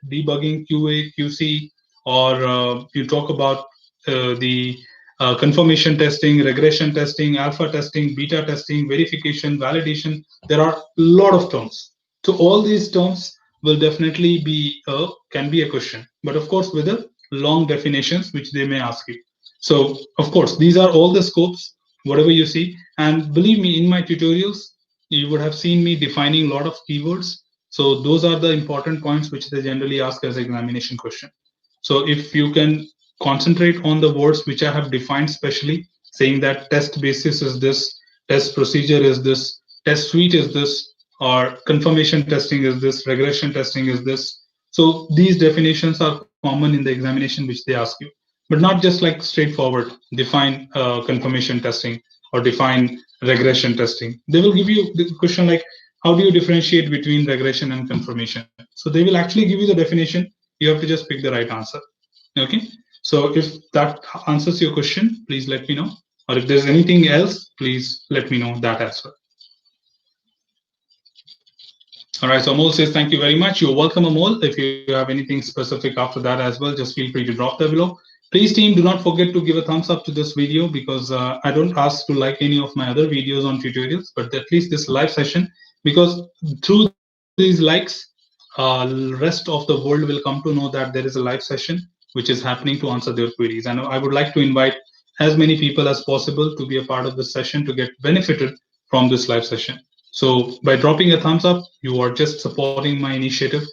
debugging, QA, QC, or you talk about the confirmation testing, regression testing, alpha testing, beta testing, verification, validation. There are a lot of terms. So all these terms will definitely be can be a question, but of course with a long definitions which they may ask you. So of course these are all the scopes, whatever you see, and believe me, in my tutorials you would have seen me defining a lot of keywords. So those are the important points which they generally ask as examination question. So if you can concentrate on the words which I have defined specially, saying that test basis is this, test procedure is this, test suite is this, or confirmation testing is this, regression testing is this. So these definitions are common in the examination which they ask you, but not just like straightforward define confirmation testing or define regression testing. They will give you the question like, how do you differentiate between regression and confirmation? So they will actually give you the definition. You have to just pick the right answer. Okay. So if that answers your question, please let me know. Or if there's anything else, please let me know that as well. All right, so Amol says, thank you very much. You're welcome, Amol. If you have anything specific after that as well, just feel free to drop that below. Please, team, do not forget to give a thumbs up to this video, because I don't ask to like any of my other videos on tutorials, but at least this live session, because through these likes, rest of the world will come to know that there is a live session which is happening to answer their queries. And I would like to invite as many people as possible to be a part of this session to get benefited from this live session. So by dropping a thumbs up, you are just supporting my initiative.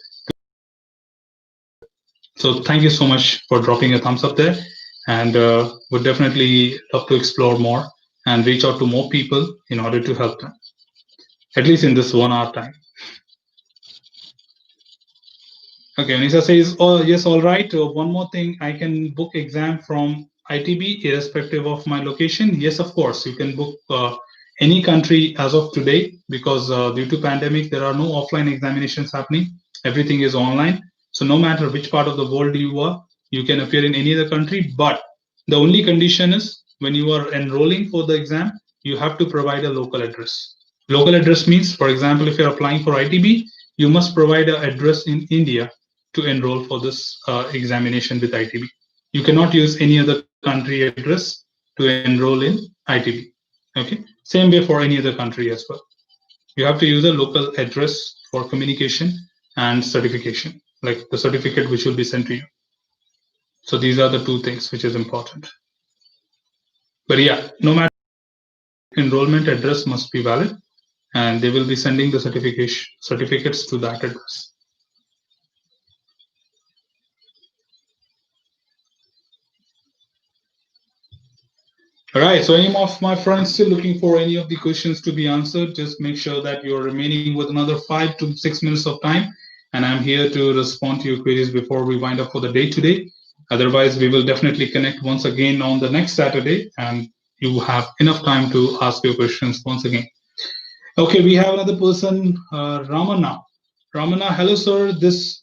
So thank you so much for dropping a thumbs up there, and would definitely love to explore more and reach out to more people in order to help them, at least in this 1 hour time. Okay, Anisa says, oh yes, all right. One more thing, I can book exam from ITB irrespective of my location. Yes, of course, you can book any country as of today, because due to pandemic, there are no offline examinations happening. Everything is online. So no matter which part of the world you are, you can appear in any other country. But the only condition is when you are enrolling for the exam, you have to provide a local address. Local address means, for example, if you're applying for ITB, you must provide an address in India to enroll for this examination with ITB. You cannot use any other country address to enroll in ITB. Okay, same way for any other country as well. You have to use a local address for communication and certification, like the certificate which will be sent to you. So these are the two things which is important. But yeah, no matter, enrollment address must be valid, and they will be sending the certificates to that address. All right, so any of my friends still looking for any of the questions to be answered, just make sure that you're remaining with another 5 to 6 minutes of time, and I'm here to respond to your queries before we wind up for the day today. Otherwise, we will definitely connect once again on the next Saturday, and you have enough time to ask your questions once again. Okay, we have another person, Ramana. Ramana, hello, sir.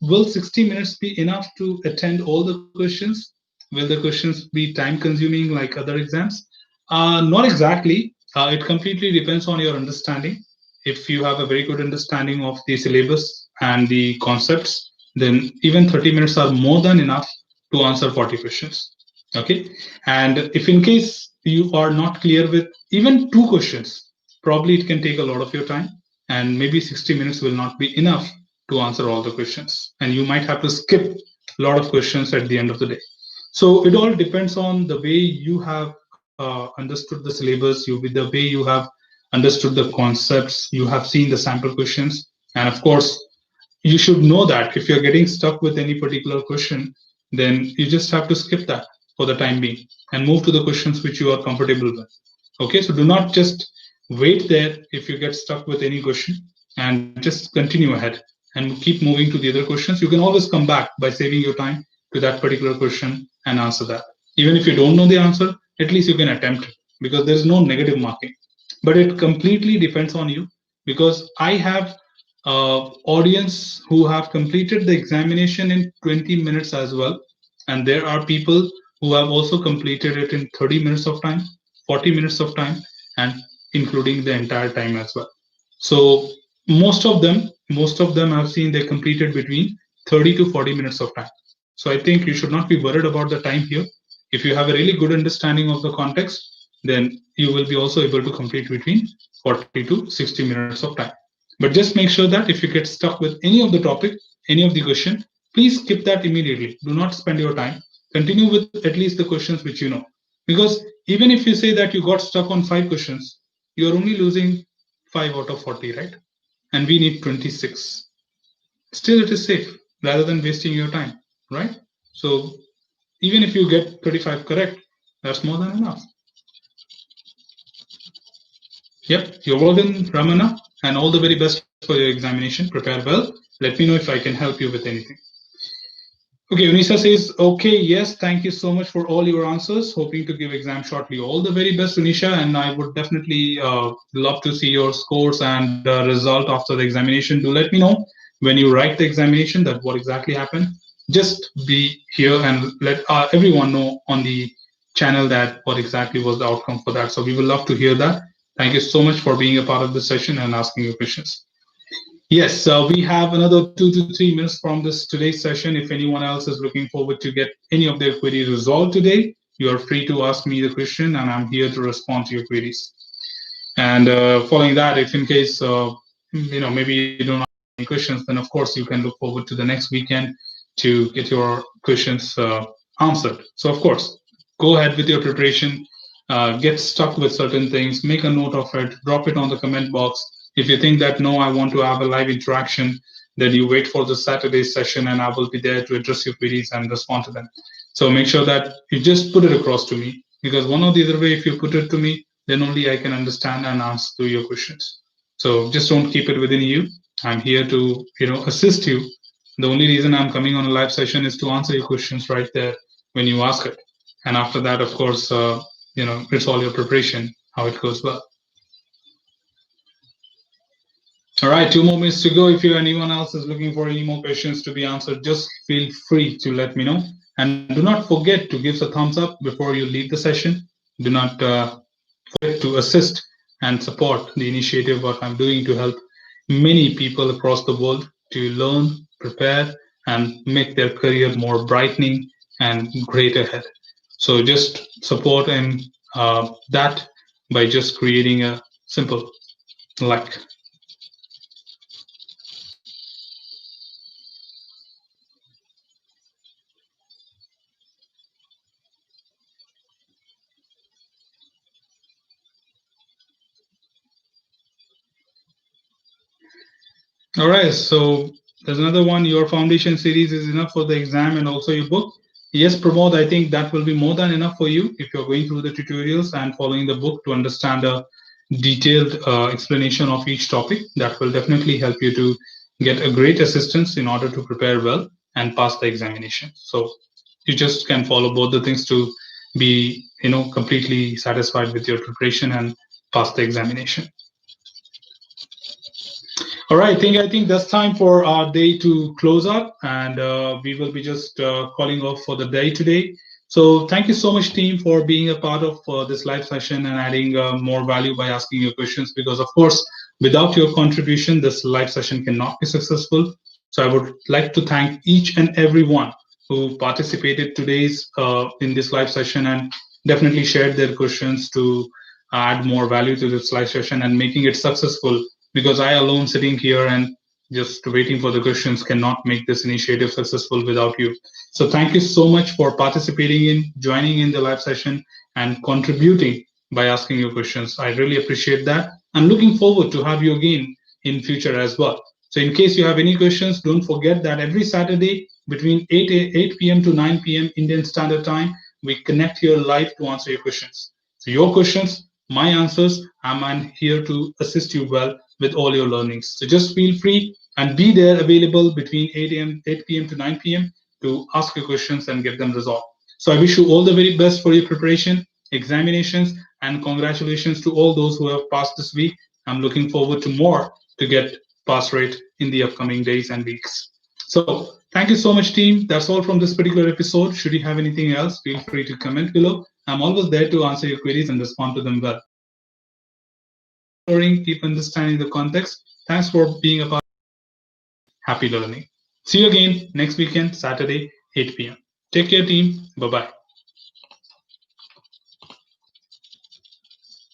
Will 60 minutes be enough to attend all the questions? Will the questions be time consuming like other exams? Not exactly. It completely depends on your understanding. If you have a very good understanding of the syllabus and the concepts, then even 30 minutes are more than enough to answer 40 questions. Okay. And if in case you are not clear with even 2 questions, probably it can take a lot of your time, and maybe 60 minutes will not be enough to answer all the questions. And you might have to skip a lot of questions at the end of the day. So it all depends on the way you have understood the syllabus, the way you have understood the concepts, you have seen the sample questions. And of course, you should know that if you're getting stuck with any particular question, then you just have to skip that for the time being and move to the questions which you are comfortable with. Okay, so do not just wait there if you get stuck with any question, and just continue ahead and keep moving to the other questions. You can always come back by saving your time to that particular question and answer that. Even if you don't know the answer, at least you can attempt it, because there's no negative marking. But it completely depends on you, because I have audience who have completed the examination in 20 minutes as well, and there are people who have also completed it in 30 minutes of time, 40 minutes of time, and including the entire time as well. So most of them I've seen they completed between 30 to 40 minutes of time. So I think you should not be worried about the time here. If you have a really good understanding of the context, then you will be also able to complete between 40 to 60 minutes of time. But just make sure that if you get stuck with any of the topic, any of the question, please skip that immediately. Do not spend your time. Continue with at least the questions which you know. Because even if you say that you got stuck on 5 questions, you're only losing 5 out of 40, right? And we need 26. Still, it is safe rather than wasting your time, right? So even if you get 35 correct, that's more than enough. Yep, you're welcome, Ramana, and all the very best for your examination. Prepare well. Let me know if I can help you with anything. Okay, Unisa says, okay, yes, thank you so much for all your answers. Hoping to give exam shortly. All the very best, Unisha, and I would definitely love to see your scores and result after the examination. Do let me know when you write the examination that what exactly happened. Just be here and let everyone know on the channel that what exactly was the outcome for that. So we will love to hear that. Thank you so much for being a part of the session and asking your questions. Yes, we have another 2 to 3 minutes from this today's session. If anyone else is looking forward to get any of their queries resolved today, you are free to ask me the question, and I'm here to respond to your queries. And following that, if in case maybe you don't have any questions, then of course you can look forward to the next weekend to get your questions answered. So of course, go ahead with your preparation. Get stuck with certain things. Make a note of it. Drop it on the comment box. If you think that no, I want to have a live interaction, then you wait for the Saturday session, and I will be there to address your queries and respond to them. So make sure that you just put it across to me, because one or the other way, if you put it to me, then only I can understand and answer to your questions. So just don't keep it within you. I'm here to assist you. The only reason I'm coming on a live session is to answer your questions right there when you ask it. And after that, of course, it's all your preparation, how it goes well. All right, 2 more minutes to go. If you anyone else is looking for any more questions to be answered, just feel free to let me know. And do not forget to give us a thumbs up before you leave the session. Do not forget to assist and support the initiative what I'm doing to help many people across the world to learn, prepare, and make their career more brightening and great ahead. So just support in that by just creating a simple like. All right, so there's another one. Your foundation series is enough for the exam and also your book. Yes, Pramod, I think that will be more than enough for you if you're going through the tutorials and following the book to understand a detailed explanation of each topic. That will definitely help you to get a great assistance in order to prepare well and pass the examination. So you just can follow both the things to be, completely satisfied with your preparation and pass the examination. All right, I think that's time for our day to close up, and we will be just calling off for the day today. So thank you so much, team, for being a part of this live session and adding more value by asking your questions. Because of course, without your contribution, this live session cannot be successful. So I would like to thank each and every one who participated today's in this live session and definitely shared their questions to add more value to this live session and making it successful, because I alone sitting here and just waiting for the questions cannot make this initiative successful without you. So thank you so much for participating in, joining in the live session and contributing by asking your questions. I really appreciate that. I'm looking forward to have you again in future as well. So in case you have any questions, don't forget that every Saturday between 8 p.m. to 9 p.m. Indian Standard Time, we connect here live to answer your questions. So your questions, my answers, I'm here to assist you well with all your learnings. So just feel free and be there available between 8 p.m. to 9 p.m. to ask your questions and get them resolved. So I wish you all the very best for your preparation, examinations, and congratulations to all those who have passed this week. I'm looking forward to more to get pass rate in the upcoming days and weeks. So thank you so much, team. That's all from this particular episode. Should you have anything else, feel free to comment below. I'm always there to answer your queries and respond to them well. Keep understanding the context. Thanks for being a part. Happy learning. See you again next weekend, Saturday, 8 p.m. Take care, team. Bye bye.